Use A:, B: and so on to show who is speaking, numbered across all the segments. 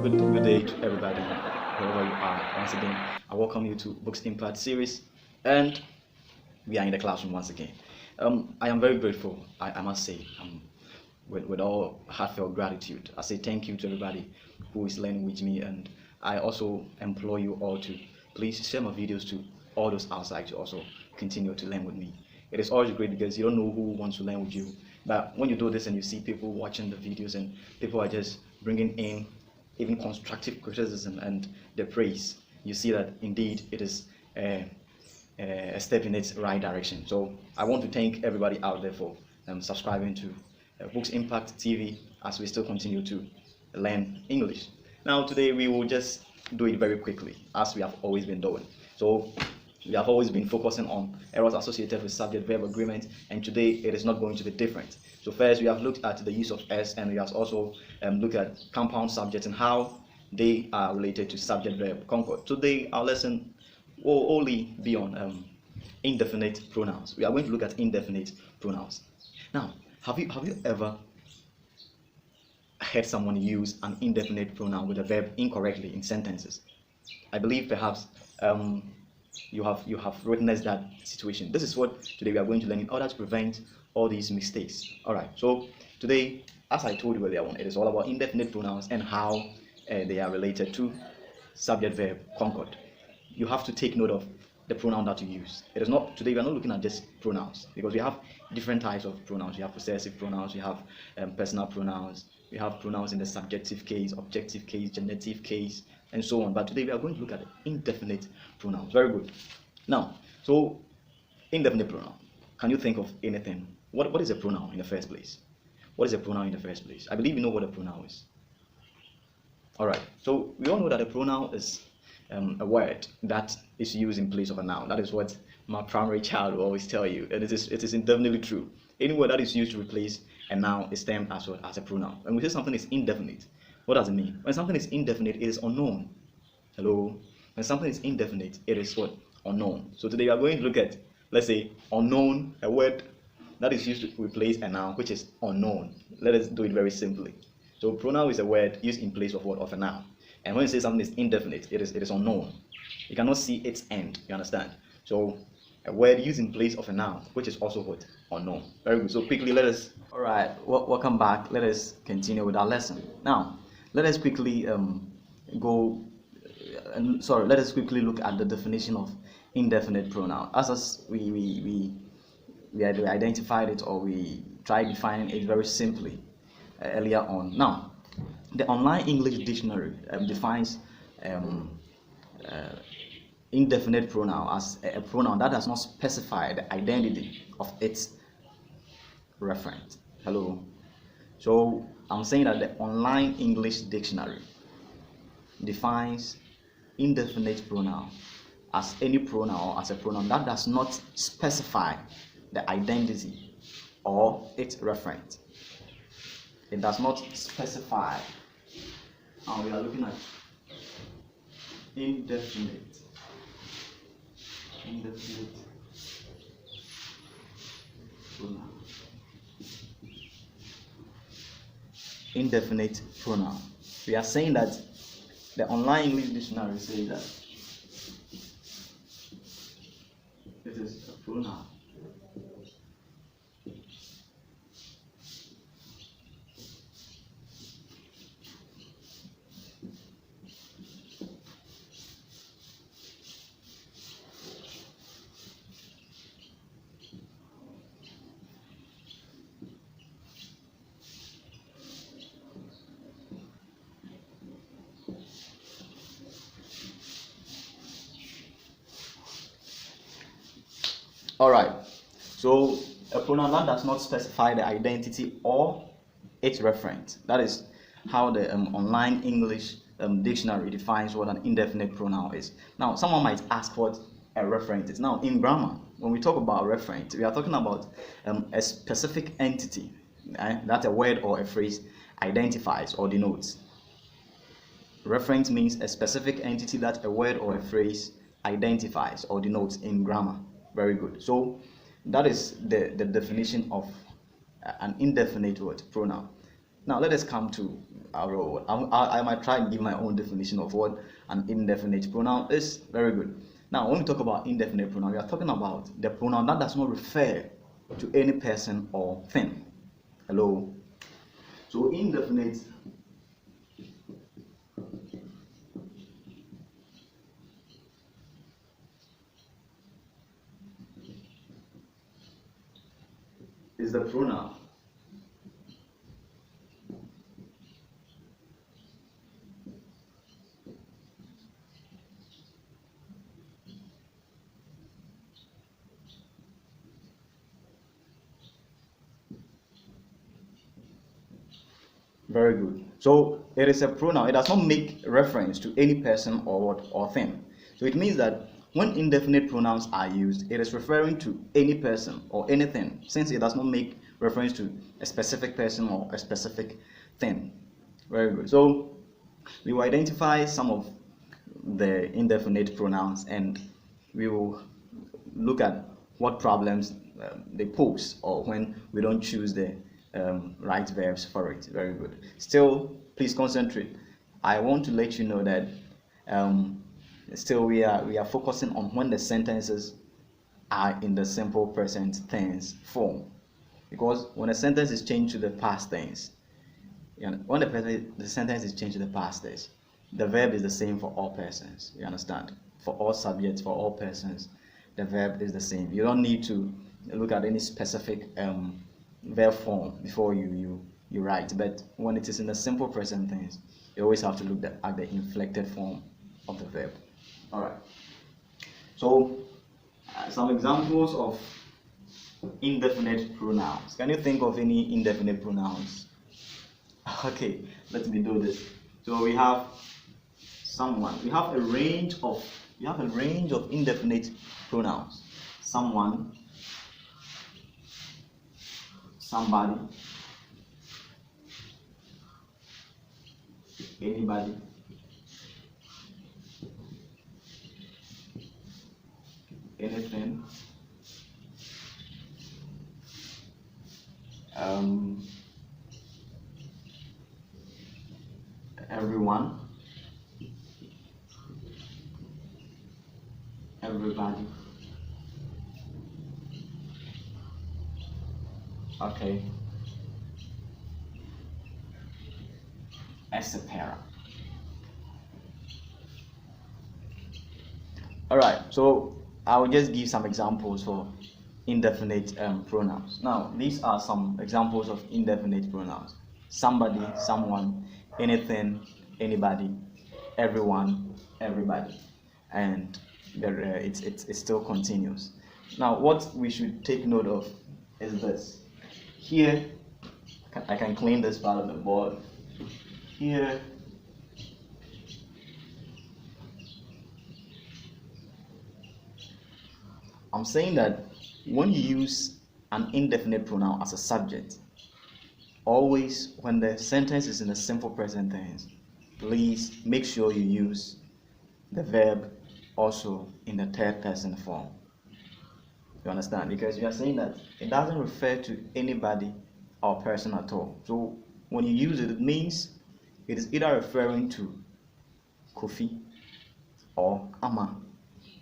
A: Good day to everybody, wherever you are. Once again, I welcome you to Books Impact series, and we are in the classroom once again. I am very grateful, I must say, with all heartfelt gratitude. I say thank you to everybody who is learning with me, and I also implore you all to please share my videos to all those outside to also continue to learn with me. It is always great because you don't know who wants to learn with you, but when you do this and you see people watching the videos and people are just bringing in even constructive criticism and the praise, you see that indeed it is a step in its right direction. So I want to thank everybody out there for subscribing to Books Impact TV as we still continue to learn English. Now today we will just do it very quickly as we have always been doing. So we have always been focusing on errors associated with subject-verb agreement, and today it is not going to be different. So first we have looked at the use of S, and we have also looked at compound subjects and how they are related to subject-verb concord. Today our lesson will only be on indefinite pronouns. We are going to look at indefinite pronouns. Now, have you ever heard someone use an indefinite pronoun with a verb incorrectly in sentences? I believe perhaps you have witnessed that situation. This is what today we are going to learn in order to prevent all these mistakes. All right. So today, as I told you earlier on, it is all about indefinite pronouns and how they are related to subject-verb concord. You have to take note of the pronoun that you use. It is not today. We are not looking at just pronouns because we have different types of pronouns. We have possessive pronouns. We have personal pronouns. We have pronouns in the subjective case, objective case, genitive case, and so on. But today we are going to look at indefinite pronouns. Very good. Now, so indefinite pronoun. Can you think of anything? What is a pronoun in the first place? What is a pronoun in the first place? I believe you know what a pronoun is. All right. So we all know that a pronoun is a word that is used in place of a noun. That is what my primary child will always tell you, and it is indefinitely true. Any word that is used to replace a noun is termed as a pronoun. When we say something is indefinite, what does it mean? When something is indefinite, it is unknown. Hello? When something is indefinite, it is what? Unknown. So today we are going to look at, let's say, unknown, a word that is used to replace a noun which is unknown. Let us do it very simply. So pronoun is a word used in place of what? Of a noun. And when you say something is indefinite, it is unknown. You cannot see its end. You understand? So a word used in place of a noun, which is also what? Unknown. Very good. So quickly let us. All right. Welcome back. Let us continue with our lesson. Now, let us quickly let us quickly look at the definition of indefinite pronoun. As we identified it, or we tried defining it very simply earlier on. Now, the online English dictionary defines indefinite pronoun as a pronoun that does not specify the identity of its referent. Hello. So I'm saying that the online English dictionary defines indefinite pronoun as any pronoun or as a pronoun that does not specify the identity or its referent. It does not specify. Now we are looking at indefinite pronoun. Indefinite pronoun. We are saying that the online English dictionary says that it is a pronoun All right. So a pronoun that does not specify the identity or its referent. That is how the online English dictionary defines what an indefinite pronoun is. Now, someone might ask what a referent is. Now, in grammar, when we talk about a referent, we are talking about a specific entity that a word or a phrase identifies or denotes. Reference means a specific entity that a word or a phrase identifies or denotes in grammar. Very good. So that is the definition of an indefinite word pronoun. Now let us come to I might try and give my own definition of what an indefinite pronoun is. Very good. Now, when we talk about indefinite pronoun, we are talking about the pronoun that does not refer to any person or thing. Hello. So indefinite is the pronoun Very good. So it is a pronoun. It does not make reference to any person or what or thing. So it means that when indefinite pronouns are used, it is referring to any person or anything, since it does not make reference to a specific person or a specific thing. Very good. So we will identify some of the indefinite pronouns, and we will look at what problems they pose, or when we don't choose the right verbs for it. Very good. Still, please concentrate. I want to let you know that still we are focusing on when the sentences are in the simple present tense form, because when a sentence is changed to the past tense, when the sentence is changed to the past tense, the verb is the same for all persons. You understand? For all subjects, for all persons, the verb is the same. You don't need to look at any specific verb form before you write. But when it is in the simple present tense, you always have to look at the inflected form of the verb. All right. So some examples of indefinite pronouns. Can you think of any indefinite pronouns? Okay, let me do this. So we have someone. We have a range of indefinite pronouns. Someone, somebody, anybody, anything, everyone, everybody. Okay. Etc. Alright, so I will just give some examples for indefinite pronouns. Now, these are some examples of indefinite pronouns. Somebody, someone, anything, anybody, everyone, everybody. And it still continues. Now, what we should take note of is this. Here, I can clean this part of the board. Here, I'm saying that when you use an indefinite pronoun as a subject, always when the sentence is in the simple present tense, please make sure you use the verb also in the third person form. You understand? Because you are saying that it doesn't refer to anybody or person at all. So when you use it, it means it is either referring to Kofi or Amma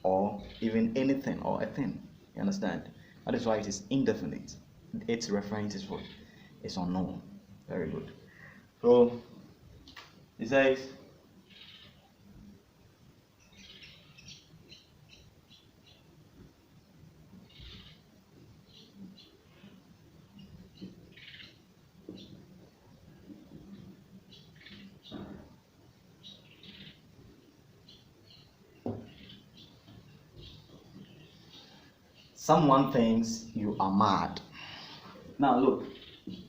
A: or even anything or a thing. You understand? That is why it is indefinite. Its reference is what? It's unknown. Very good. So it says someone thinks you are mad. Now look,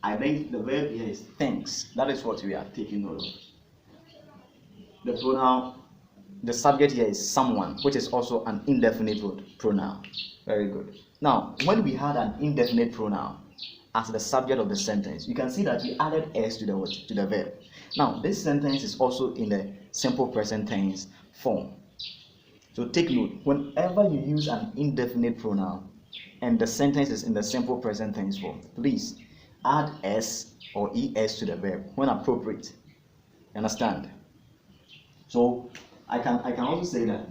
A: I think the verb here is thinks. That is what we are taking note of. The pronoun, the subject here is someone, which is also an indefinite pronoun. Very good. Now, when we had an indefinite pronoun as the subject of the sentence, you can see that we added s to the verb. Now, this sentence is also in the simple present tense form. So take note, whenever you use an indefinite pronoun and the sentence is in the simple present tense form, please add s or es to the verb when appropriate. understand? So I can also say that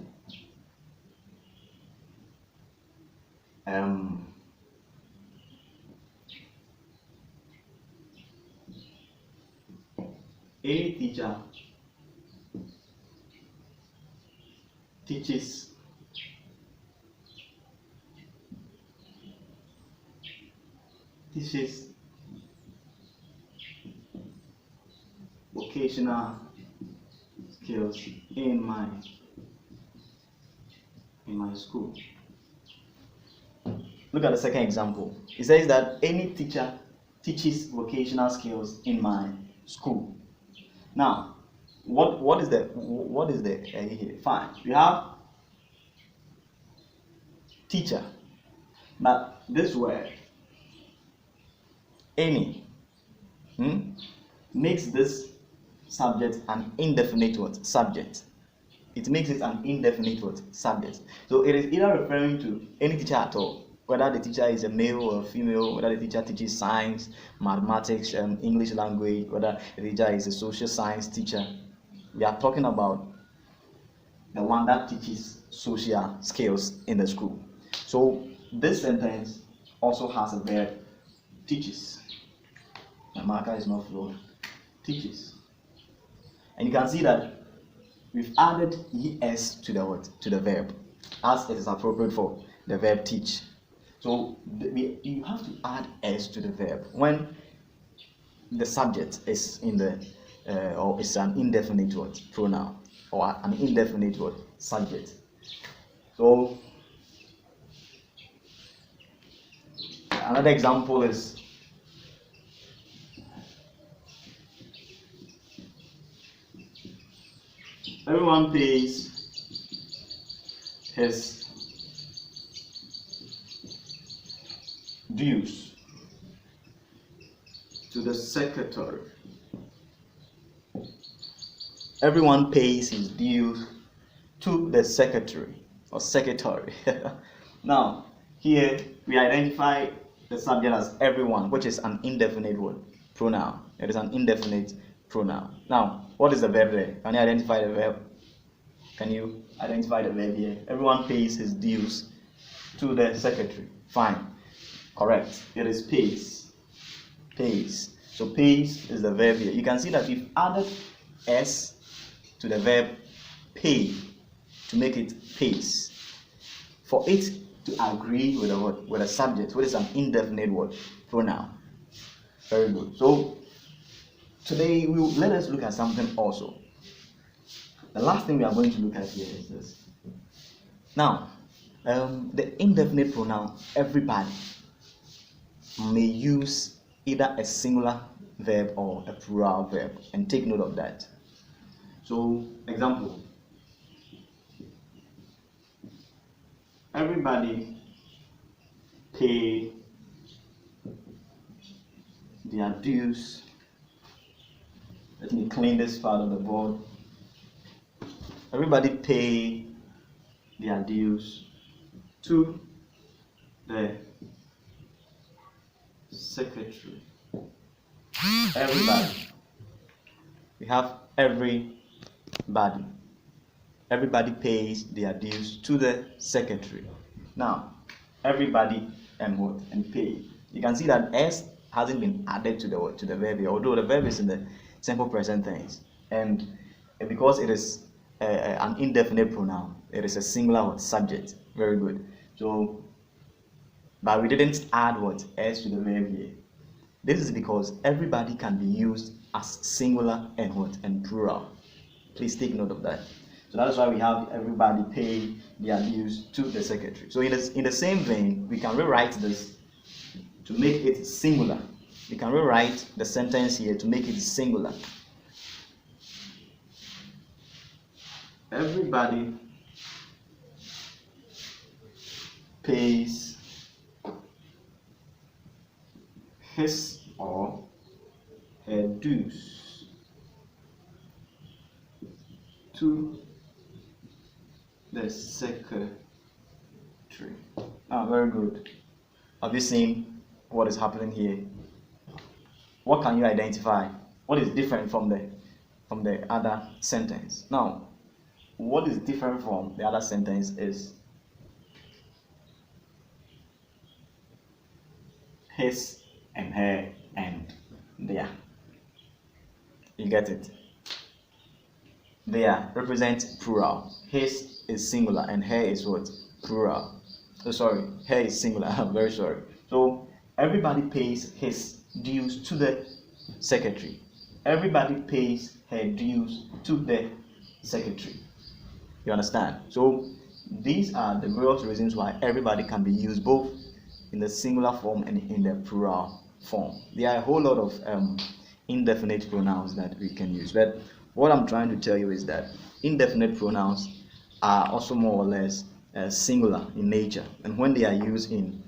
A: any teacher teaches vocational skills in my school. Look at the second example. It says that any teacher teaches vocational skills in my school. Now, what is the here? Fine. We have teacher, but this word any makes this subject an indefinite word subject. It makes it an indefinite word subject. So it is either referring to any teacher at all, whether the teacher is a male or a female, whether the teacher teaches science, mathematics, English language, whether the teacher is a social science teacher. We are talking about the one that teaches social skills in the school. So this sentence also has a verb, teaches. My marker is not flowing. Teaches. And you can see that we've added es to the word, to the verb, as it is appropriate for the verb teach. So you have to add s to the verb when the subject is in the or it's an indefinite word pronoun or an indefinite word subject. So another example is everyone pays his dues to the secretary. Everyone pays his dues to the secretary or secretary. Now, here we identify the subject as everyone, which is an indefinite word pronoun. It is an indefinite pronoun. Now, what is the verb there? Can you identify the verb? Can you identify the verb here? Everyone pays his dues to the secretary. Fine. Correct. It is pays. Pays. So pays is the verb here. You can see that we've added s to the verb pay to make it pays. For it to agree with the word, with a subject, which is an indefinite word pronoun. Very good. So today let us look at something also. The last thing we are going to look at here is this. Now, the indefinite pronoun everybody may use either a singular verb or a plural verb, and take note of that. So, example, everybody pay their dues. Let me clean this part of the board. Everybody pay their dues to the secretary. Everybody. We have everybody. Everybody pays their dues to the secretary. Now, everybody and pay. You can see that s hasn't been added to the verb here, although the verb is in the simple present tense, and because it is an indefinite pronoun, it is a singular subject. Very good. So, but we didn't add s to the verb here. This is because everybody can be used as singular and plural. Please take note of that. So that's why we have everybody pay their dues to the secretary. So in the same vein, we can rewrite this to make it singular. We can rewrite the sentence here to make it singular. Everybody pays his or her dues to the secretary. Very good. Have you seen what is happening here? What can you identify? What is different from the other sentence. Now, what is different from the other sentence is his and her and their. You get it? Their represents plural. His is singular and her is what? Plural. Oh, sorry, her is singular. I'm very sorry. So everybody pays his dues to the secretary. Everybody pays her dues to the secretary. You understand? So these are the various reasons why everybody can be used both in the singular form and in the plural form. There are a whole lot of indefinite pronouns that we can use, but what I'm trying to tell you is that indefinite pronouns are also more or less singular in nature, and when they are used in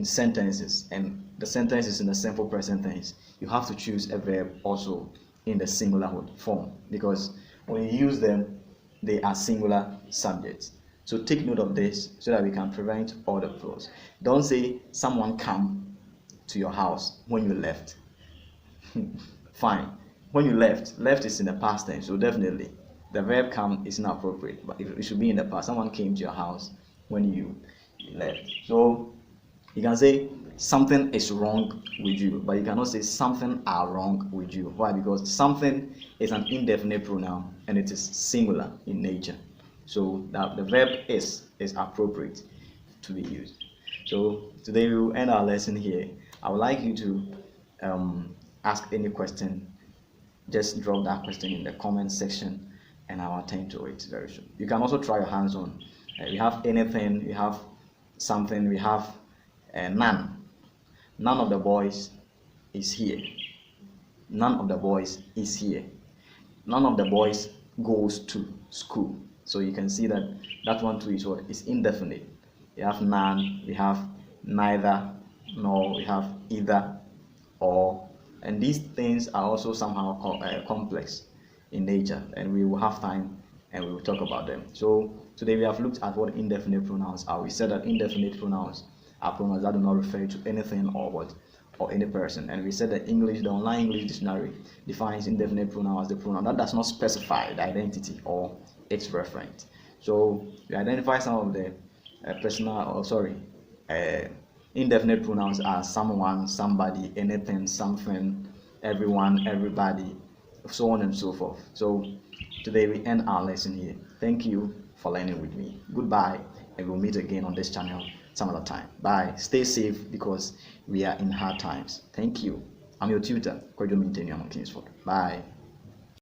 A: sentences, and the sentence is in the simple present tense, you have to choose a verb also in the singular form, because when you use them, they are singular subjects. So take note of this so that we can prevent all the flaws. Don't say someone come to your house when you left. Fine. When you left is in the past tense, so definitely the verb come is inappropriate, but it should be in the past. Someone came to your house when you left. So you can say something is wrong with you, but you cannot say something are wrong with you. Why? Because something is an indefinite pronoun and it is singular in nature. So that the verb is appropriate to be used. So today we will end our lesson here. I would like you to ask any question. Just drop that question in the comment section and I'll attend to it very soon. You can also try your hands on. We have anything, we have something, we have none. None of the boys is here. None of the boys is here. None of the boys goes to school. So you can see that that one too is what is indefinite. We have none, we have neither, nor, we have either, or, and these things are also somehow complex in nature, and we will have time and we will talk about them. So today we have looked at what indefinite pronouns are. We said that indefinite pronouns are pronouns that do not refer to anything or what or any person, and we said that the online English dictionary defines indefinite pronoun as the pronoun that does not specify the identity or its referent. So we identify some of the indefinite pronouns as someone, somebody, anything, something, everyone, everybody, so on and so forth. So today we end our lesson here. Thank you for learning with me. Goodbye, and we'll meet again on this channel some other time. Bye. Stay safe because we are in hard times. Thank you. I'm your tutor, Cordial Maintenance on Kingsford. Bye.